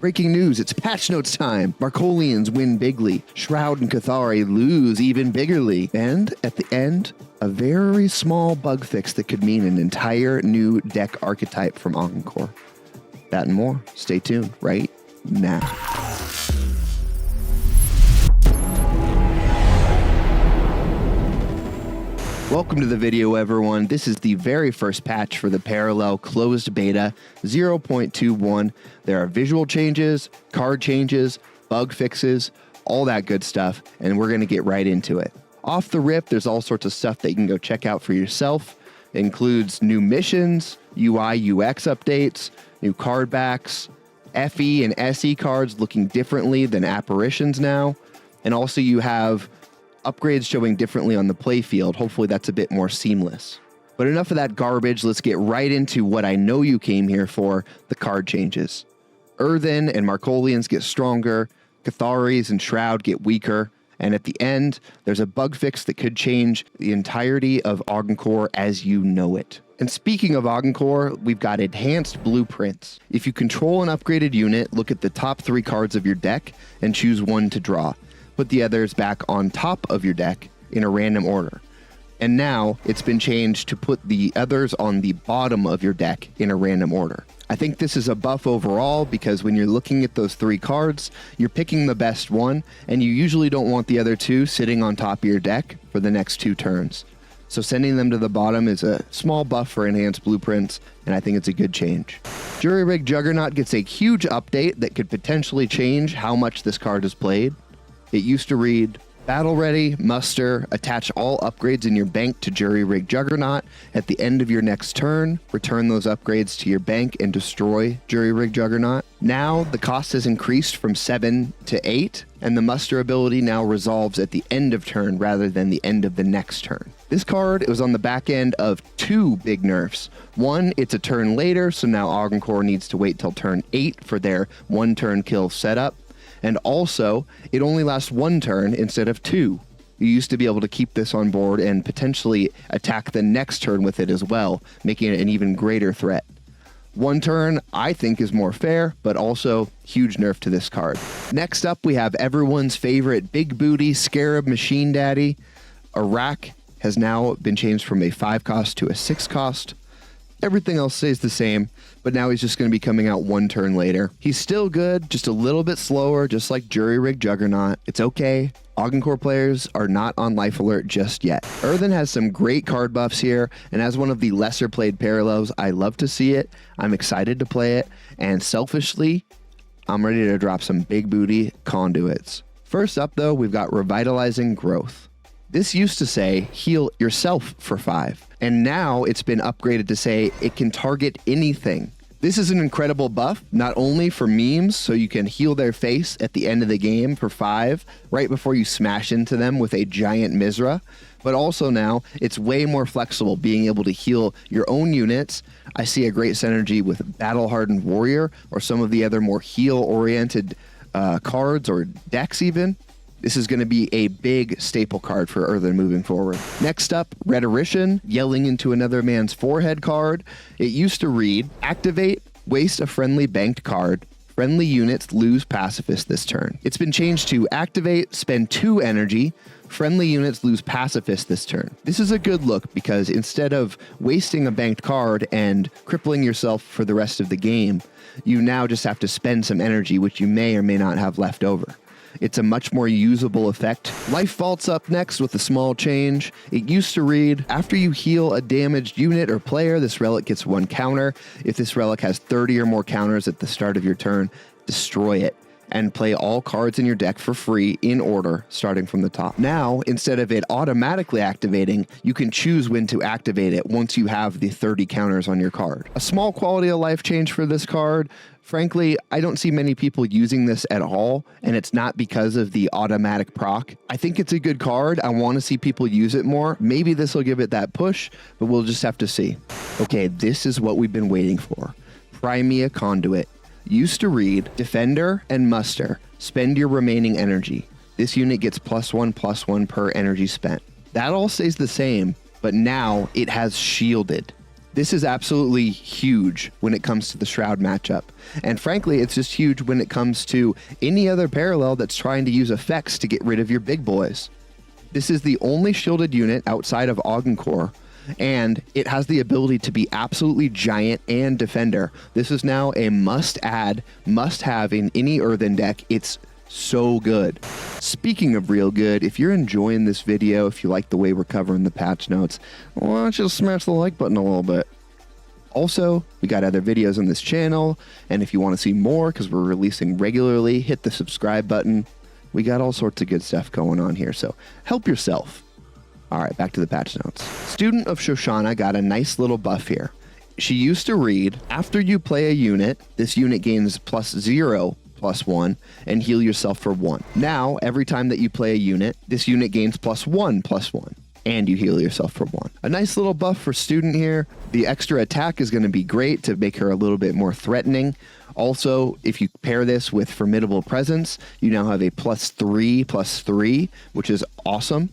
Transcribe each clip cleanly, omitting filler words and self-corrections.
Breaking news, it's patch notes time. Marcolians win bigly. Shroud and KATHARI lose even biggerly. And at the end, a very small bug fix that could mean an entire new deck archetype from AUGENCORE. That and more. Stay tuned right now. Welcome to the video, everyone. This is the very first patch for the Parallel Closed Beta 0.21. There are visual changes, card changes, bug fixes, all that good stuff, and we're going to get right into it. Off the rip, there's all sorts of stuff that you can go check out for yourself. It includes new missions, UI, UX updates, new card backs, FE and SE cards looking differently than apparitions now, and also you have upgrades showing differently on the playfield. Hopefully that's a bit more seamless. But enough of that garbage, let's get right into what I know you came here for, the card changes. EARTHEN and Marcolians get stronger, KATHARIs and SHROUD get weaker, and at the end, there's a bug fix that could change the entirety of AUGENCORE as you know it. And speaking of AUGENCORE, we've got enhanced blueprints. If you control an upgraded unit, look at the top 3 cards of your deck and choose one to draw. Put the others back on top of your deck in a random order. And now it's been changed to put the others on the bottom of your deck in a random order. I think this is a buff overall because when you're looking at those 3 cards, you're picking the best one, and you usually don't want the other 2 sitting on top of your deck for the next 2 turns. So sending them to the bottom is a small buff for enhanced blueprints, and I think it's a good change. Jury-Rigged Juggernaut gets a huge update that could potentially change how much this card is played. It used to read, Battle Ready, Muster, attach all upgrades in your bank to Jury-Rigged Juggernaut. At the end of your next turn, return those upgrades to your bank and destroy Jury-Rigged Juggernaut. Now, the cost has increased from 7 to 8, and the Muster ability now resolves at the end of turn rather than the end of the next turn. This card was on the back end of 2 big nerfs. One, it's a turn later, so now AUGENCORE needs to wait till turn 8 for their 1-turn kill setup. And also, it only lasts 1 turn instead of 2. You used to be able to keep this on board and potentially attack the next turn with it as well, making it an even greater threat. 1 turn, I think, is more fair, but also huge nerf to this card. Next up, we have everyone's favorite big booty Scarab Machine Daddy. Iraq has now been changed from a 5 cost to a 6 cost. Everything else stays the same, but now he's just going to be coming out 1 turn later. He's still good, just a little bit slower, just like Jury-Rigged Juggernaut. It's okay. AUGENCORE players are not on life alert just yet. EARTHEN has some great card buffs here, and as one of the lesser played parallels, I love to see it. I'm excited to play it, and selfishly, I'm ready to drop some big booty conduits. First up though, we've got Revitalizing Growth. This used to say, heal yourself for 5, and now it's been upgraded to say it can target anything. This is an incredible buff, not only for memes, so you can heal their face at the end of the game for 5, right before you smash into them with a giant Mizra, but also now it's way more flexible, being able to heal your own units. I see a great synergy with Battle Hardened Warrior, or some of the other more heal-oriented cards, or decks even. This is going to be a big staple card for EARTHEN moving forward. Next up, Rhetorician, yelling into another man's forehead card. It used to read, activate, waste a friendly banked card. Friendly units lose pacifist this turn. It's been changed to activate, spend 2 energy. Friendly units lose pacifist this turn. This is a good look because instead of wasting a banked card and crippling yourself for the rest of the game, you now just have to spend some energy, which you may or may not have left over. It's a much more usable effect. Life Vault's up next with a small change. It used to read, after you heal a damaged unit or player, this relic gets 1 counter. If this relic has 30 or more counters at the start of your turn, destroy it and play all cards in your deck for free in order, starting from the top. Now, instead of it automatically activating, you can choose when to activate it once you have the 30 counters on your card. A small quality of life change for this card. Frankly, I don't see many people using this at all, and it's not because of the automatic proc. I think it's a good card. I want to see people use it more. Maybe this will give it that push, but we'll just have to see. Okay, this is what we've been waiting for. Crimea Conduit. Used to read, Defender and Muster. Spend your remaining energy. This unit gets +1/+1 per energy spent. That all stays the same, but now it has shielded. This is absolutely huge when it comes to the Shroud matchup. And frankly, it's just huge when it comes to any other parallel that's trying to use effects to get rid of your big boys. This is the only shielded unit outside of AUGENCORE, and it has the ability to be absolutely giant and defender. This is now a must-add, must-have in any Earthen deck. It's so good. Speaking of real good, if you're enjoying this video, if you like the way we're covering the patch notes, why don't you smash the like button a little bit? Also, we got other videos on this channel, and if you want to see more, because we're releasing regularly, hit the subscribe button. We got all sorts of good stuff going on here, so help yourself. All right, back to the patch notes. Student of Shoshana got a nice little buff here. She used to read, after you play a unit, this unit gains +0/+1 and heal yourself for 1. Now, every time that you play a unit, this unit gains +1/+1 and you heal yourself for 1. A nice little buff for Student here. The extra attack is going to be great to make her a little bit more threatening. Also, if you pair this with Formidable Presence, you now have a +3/+3, which is awesome.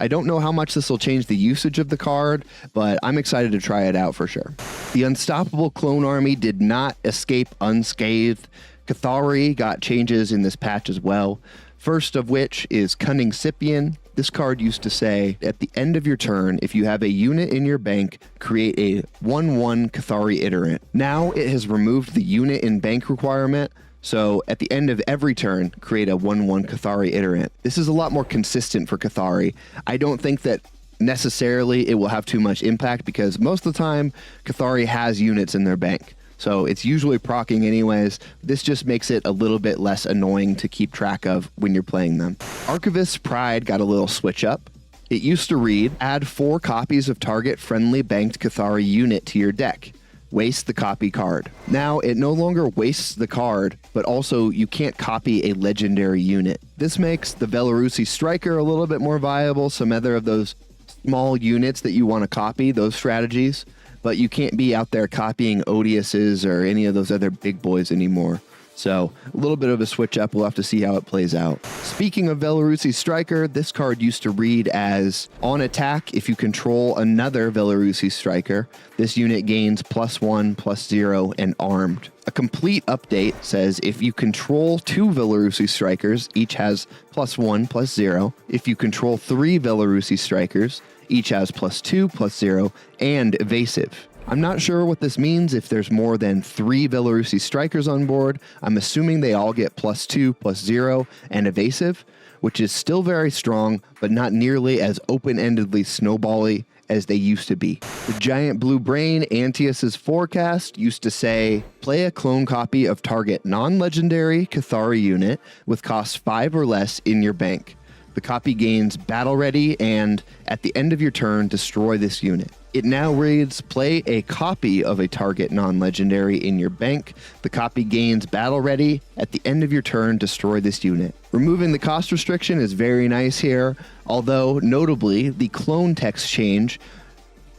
I don't know how much this will change the usage of the card, but I'm excited to try it out for sure. The Unstoppable Clone Army did not escape unscathed. KATHARI got changes in this patch as well. First of which is Cunning Scipion. This card used to say, at the end of your turn, if you have a unit in your bank, create a 1/1 KATHARI iterant. Now it has removed the unit in bank requirement, so at the end of every turn, create a 1/1 KATHARI iterant. This is a lot more consistent for KATHARI. I don't think that necessarily it will have too much impact because most of the time, KATHARI has units in their bank. So it's usually proccing anyways. This just makes it a little bit less annoying to keep track of when you're playing them. Archivist's Pride got a little switch up. It used to read, add 4 copies of target friendly banked KATHARI unit to your deck. Waste the copy card. Now it no longer wastes the card, but also you can't copy a legendary unit. This makes the Belarusi Striker a little bit more viable, some other of those small units that you want to copy, those strategies, but you can't be out there copying Odiouses or any of those other big boys anymore. So a little bit of a switch up. We'll have to see how it plays out. Speaking of Belarusi Striker, this card used to read as, on attack, if you control another Belarusi Striker, this unit gains +1/+0 and armed. A complete update says if you control 2 Belarusi Strikers, each has +1/+0. If you control 3 Belarusi Strikers, each has +2/+0 and evasive. I'm not sure what this means if there's more than 3 Belarusi Strikers on board. I'm assuming they all get +2/+0 and evasive, which is still very strong, but not nearly as open-endedly snowbally as they used to be. The Giant Blue Brain Antius's forecast used to say, play a clone copy of target non-legendary KATHARI unit with cost 5 or less in your bank. The copy gains battle ready and, at the end of your turn, destroy this unit. It now reads, play a copy of a target non-legendary in your bank. The copy gains battle ready. At the end of your turn, destroy this unit. Removing the cost restriction is very nice here, although notably the clone text change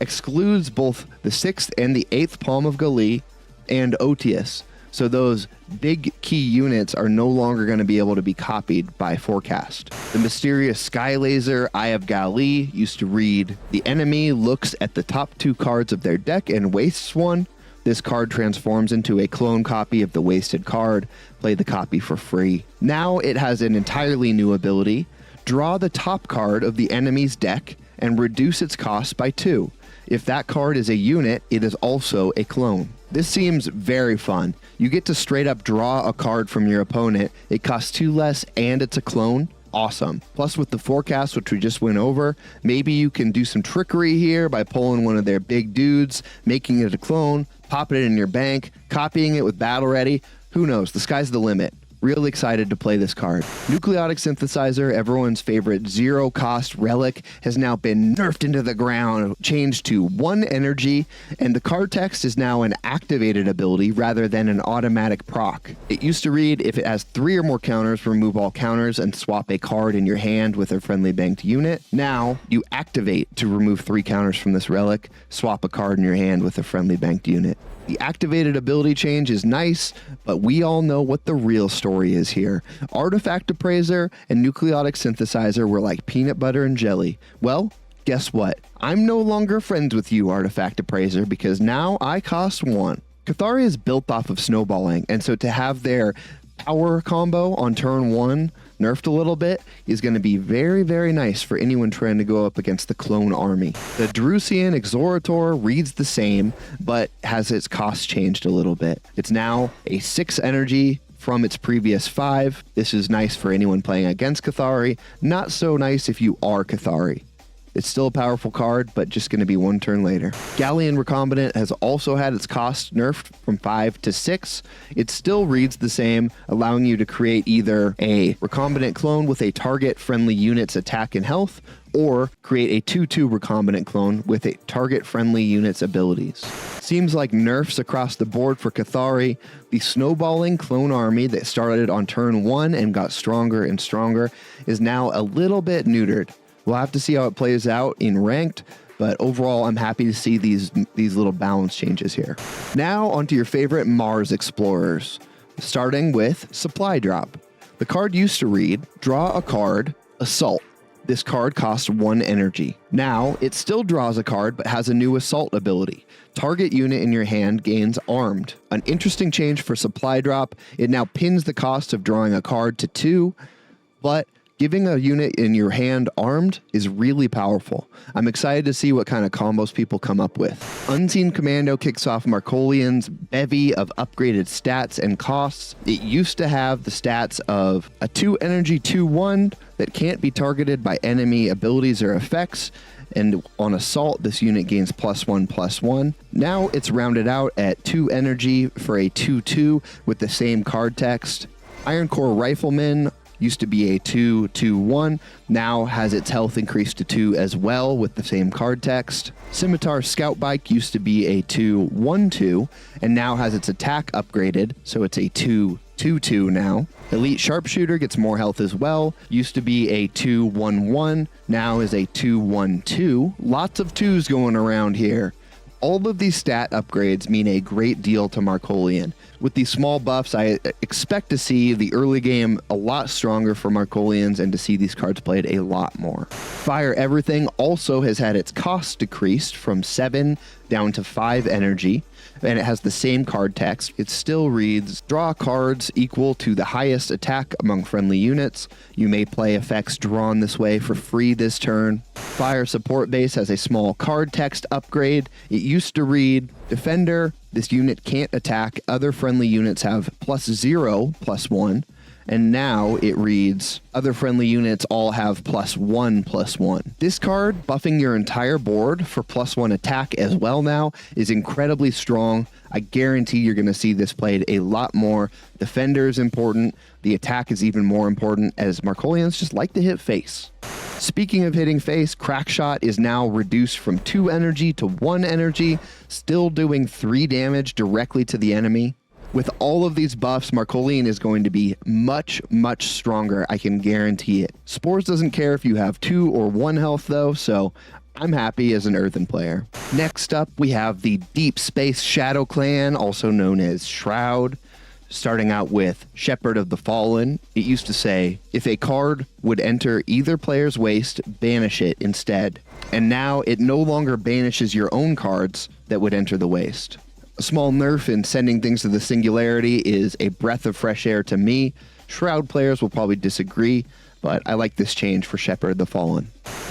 excludes both the 6th and the 8th Palm of Gali and Otius. So those big key units are no longer going to be able to be copied by forecast. The mysterious Sky Laser Eye of Gali used to read, the enemy looks at the top 2 cards of their deck and wastes 1. This card transforms into a clone copy of the wasted card. Play the copy for free. Now it has an entirely new ability. Draw the top card of the enemy's deck and reduce its cost by 2. If that card is a unit, it is also a clone. This seems very fun. You get to straight up draw a card from your opponent. It costs 2 less and it's a clone. Awesome. Plus with the forecast, which we just went over, maybe you can do some trickery here by pulling one of their big dudes, making it a clone, popping it in your bank, copying it with battle ready. Who knows? The sky's the limit. Really excited to play this card. Nucleotic Synthesizer, everyone's favorite 0-cost relic, has now been nerfed into the ground, changed to 1 energy, and the card text is now an activated ability rather than an automatic proc. It used to read, if it has 3 or more counters, remove all counters and swap a card in your hand with a friendly banked unit. Now, you activate to remove 3 counters from this relic, swap a card in your hand with a friendly banked unit. The activated ability change is nice, but we all know what the real story is here. Artifact Appraiser and Nucleotic Synthesizer were like peanut butter and jelly. Well, Guess what? I'm no longer friends with you, Artifact Appraiser, because now I cost 1. KATHARI is built off of snowballing, and so to have their power combo on turn 1 nerfed a little bit is going to be very, very nice for anyone trying to go up against the clone army. The Drusian Exorator reads the same, but has its cost changed a little bit. It's now a 6 energy from its previous 5. This is nice for anyone playing against KATHARI, not so nice if you are KATHARI. It's still a powerful card, but just going to be 1 turn later. Galleon Recombinant has also had its cost nerfed from 5 to 6. It still reads the same, allowing you to create either a recombinant clone with a target friendly unit's attack and health, or create a 2/2 recombinant clone with a target friendly unit's abilities. Seems like nerfs across the board for KATHARI. The snowballing clone army that started on turn 1 and got stronger and stronger is now a little bit neutered. We'll have to see how it plays out in ranked, but overall, I'm happy to see these little balance changes here. Now, onto your favorite Mars Explorers, starting with Supply Drop. The card used to read, draw a card, Assault. This card costs 1 energy. Now, it still draws a card, but has a new Assault ability. Target unit in your hand gains Armed. An interesting change for Supply Drop, it now pins the cost of drawing a card to 2, but giving a unit in your hand armed is really powerful. I'm excited to see what kind of combos people come up with. Unseen Commando kicks off Marcolian's bevy of upgraded stats and costs. It used to have the stats of a 2 energy 2/1 that can't be targeted by enemy abilities or effects, and on Assault, this unit gains +1/+1. Now it's rounded out at 2 energy for a 2/2 with the same card text. AUGENCORE Rifleman used to be a 2/2/1, now has its health increased to 2 as well with the same card text. Scimitar Scout Bike used to be a 2/1/2 and now has its attack upgraded, so it's a 2/2/2 now. Elite Sharpshooter gets more health as well, used to be a 2/1/1, now is a 2/1/2. Lots of 2s going around here. All of these stat upgrades mean a great deal to Marcolian. With these small buffs, I expect to see the early game a lot stronger for Marcolians and to see these cards played a lot more. Fire Everything also has had its cost decreased from 7 down to 5 energy, and it has the same card text. It still reads, draw cards equal to the highest attack among friendly units. You may play effects drawn this way for free this turn. Fire Support Base has a small card text upgrade. It used to read, Defender, this unit can't attack. Other friendly units have +0/+1. And now it reads, other friendly units all have +1/+1. This card, buffing your entire board for +1 attack as well now, is incredibly strong. I guarantee you're going to see this played a lot more. Defender is important. The attack is even more important, as Marcolians just like to hit face. Speaking of hitting face, Crackshot is now reduced from 2 energy to 1 energy, still doing 3 damage directly to the enemy. With all of these buffs, Marcolian is going to be much, much stronger. I can guarantee it. Spores doesn't care if you have 2 or 1 health though, so I'm happy as an Earthen player. Next up, we have the Deep Space Shadow Clan, also known as Shroud. Starting out with Shepherd of the Fallen. It used to say, if a card would enter either player's waste, banish it instead. And now it no longer banishes your own cards that would enter the waste. A small nerf in sending things to the Singularity is a breath of fresh air to me. Shroud players will probably disagree, but I like this change for Shepherd of the Fallen.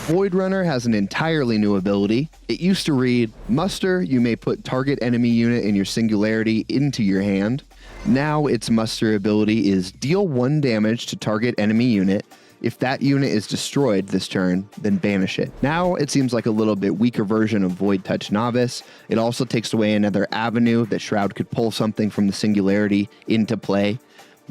Void Runner has an entirely new ability. It used to read, muster, you may put target enemy unit in your Singularity into your hand. Now its muster ability is deal 1 damage to target enemy unit. If that unit is destroyed this turn, then banish it. Now it seems like a little bit weaker version of Void Touch Novice. It also takes away another avenue that Shroud could pull something from the Singularity into play.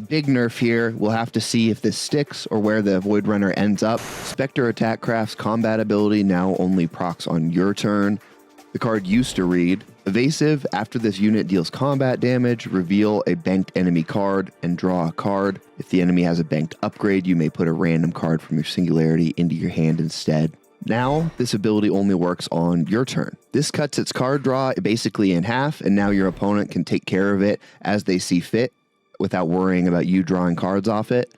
Big nerf here. We'll have to see if this sticks or where the Void Runner ends up. Spectre Attackcraft's combat ability now only procs on your turn. The card used to read, evasive, after this unit deals combat damage, reveal a banked enemy card and draw a card. If the enemy has a banked upgrade, you may put a random card from your Singularity into your hand instead. Now, this ability only works on your turn. This cuts its card draw basically in half, and now your opponent can take care of it as they see fit without worrying about you drawing cards off it.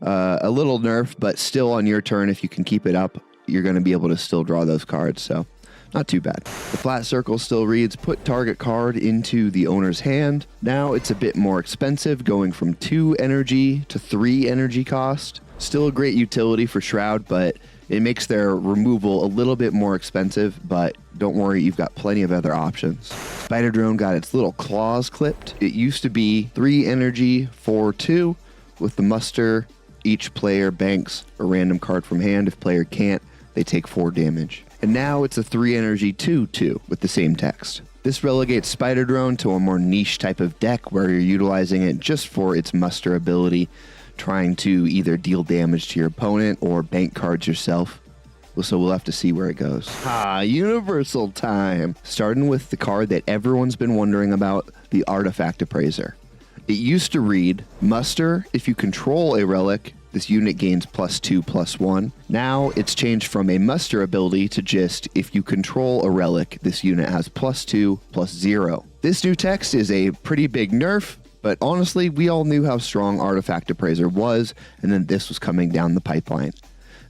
A little nerf, but still on your turn if you can keep it up. you're going to be able to still draw those cards, so not too bad. The flat circle still reads, put target card into the owner's hand. Now it's a bit more expensive, going from 2 energy to 3 energy cost. Still a great utility for Shroud, but it makes their removal a little bit more expensive, but don't worry, you've got plenty of other options. Spider Drone got its little claws clipped. It used to be 3 energy, 4/2. With the muster, each player banks a random card from hand. If player can't, they take 4 damage. And now it's a 3 energy 2/2 with the same text. This relegates Spider Drone to a more niche type of deck where you're utilizing it just for its muster ability, trying to either deal damage to your opponent or bank cards yourself. So we'll have to see where it goes. Universal time. Starting with the card that everyone's been wondering about, the Artifact Appraiser. It used to read, muster, if you control a relic, this unit gains +2/+1. Now it's changed from a muster ability to just, if you control a relic, this unit has +2/+0. This new text is a pretty big nerf, but honestly, we all knew how strong Artifact Appraiser was, and then this was coming down the pipeline.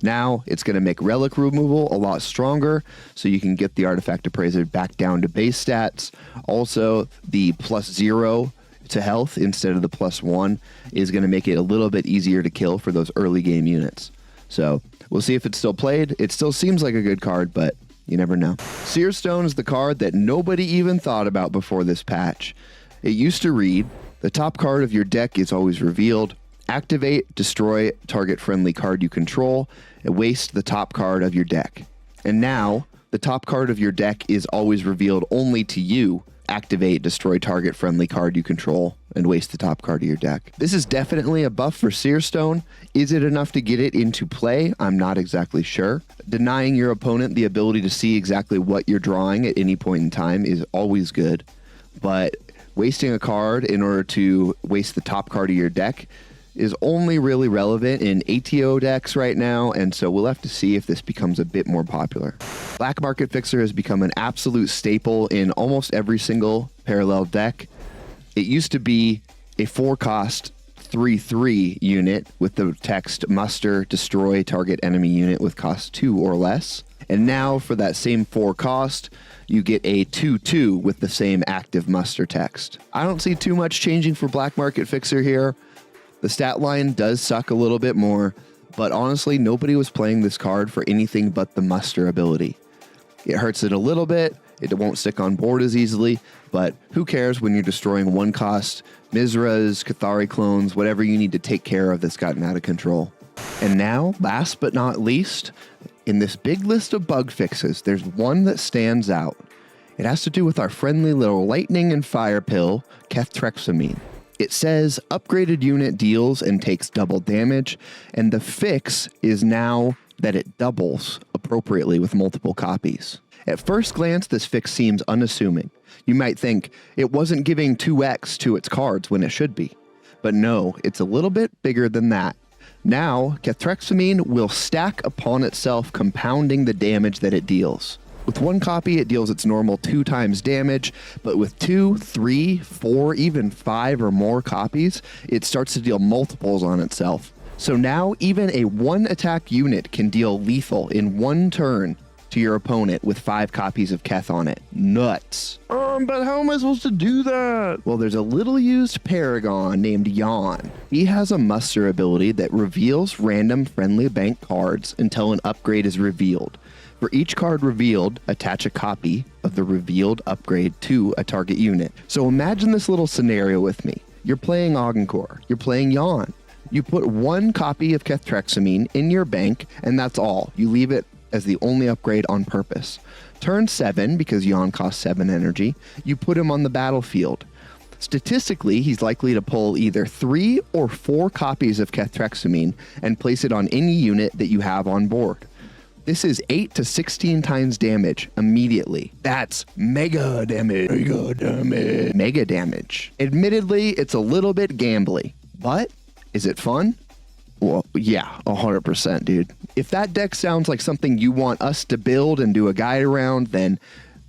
Now it's going to make relic removal a lot stronger, so you can get the Artifact Appraiser back down to base stats. Also, the +0 to health instead of the +1 is going to make it a little bit easier to kill for those early game units. So we'll see if it's still played. It still seems like a good card, but you never know. Seer Stone is the card that nobody even thought about before this patch. It used to read, the top card of your deck is always revealed. Activate, destroy target friendly card you control, and waste the top card of your deck. And now, the top card of your deck is always revealed only to you. Activate, destroy target friendly card you control, and waste the top card of your deck. This is definitely a buff for Seer Stone. Is it enough to get it into play? I'm not exactly sure. Denying your opponent the ability to see exactly what you're drawing at any point in time is always good, but wasting a card in order to waste the top card of your deck is only really relevant in ATO decks right now, and so we'll have to see if this becomes a bit more popular. Black Market Fixer has become an absolute staple in almost every single parallel deck. It used to be a 4-cost 3/3 unit with the text muster, destroy target enemy unit with cost 2 or less. And now for that same 4 cost, you get a 2/2 with the same active muster text. I don't see too much changing for Black Market Fixer here. The stat line does suck a little bit more, but honestly, nobody was playing this card for anything but the muster ability. It hurts it a little bit, it won't stick on board as easily, but who cares when you're destroying 1-cost Mizras, KATHARI clones, whatever you need to take care of that's gotten out of control. And now, last but not least, in this big list of bug fixes, there's one that stands out. It has to do with our friendly little lightning and fire pill, KETHTREXAMINE. It says upgraded unit deals and takes double damage, and the fix is now that it doubles appropriately with multiple copies. At first glance, this fix seems unassuming. You might think it wasn't giving 2x to its cards when it should be. But no, it's a little bit bigger than that. Now, KETHTREXAMINE will stack upon itself, compounding the damage that it deals. With 1 copy, it deals its normal 2 times damage, but with 2, 3, 4, even 5 or more copies, it starts to deal multiples on itself. So now, even a 1-attack unit can deal lethal in 1 turn to your opponent with 5 copies of Keth on it. Nuts. But how am I supposed to do that? Well, there's a little used Paragon named Yawn. He has a muster ability that reveals random friendly bank cards until an upgrade is revealed. For each card revealed, attach a copy of the revealed upgrade to a target unit. So imagine this little scenario with me. You're playing AUGENCORE. You're playing Yawn. You put 1 copy of KETHTREXAMINE in your bank, and that's all. You leave it as the only upgrade on purpose. Turn 7, because Yawn costs 7 energy, you put him on the battlefield. Statistically, he's likely to pull either 3 or 4 copies of KETHTREXAMINE and place it on any unit that you have on board. This is 8 to 16 times damage immediately. That's mega damage. Mega damage. Mega damage. Admittedly, it's a little bit gambly, but is it fun? Well, yeah, 100%, dude. If that deck sounds like something you want us to build and do a guide around, then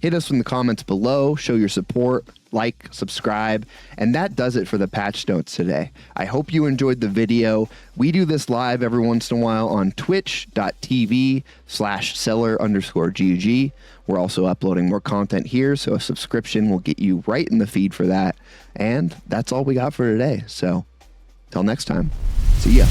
Hit us in the comments below, show your support, like, subscribe, and that does it for the patch notes today. I hope you enjoyed the video. We do this live every once in a while on twitch.tv/Cellar_GG. We're also uploading more content here, so a subscription will get you right in the feed for that. And that's all we got for today. So, till next time, see ya.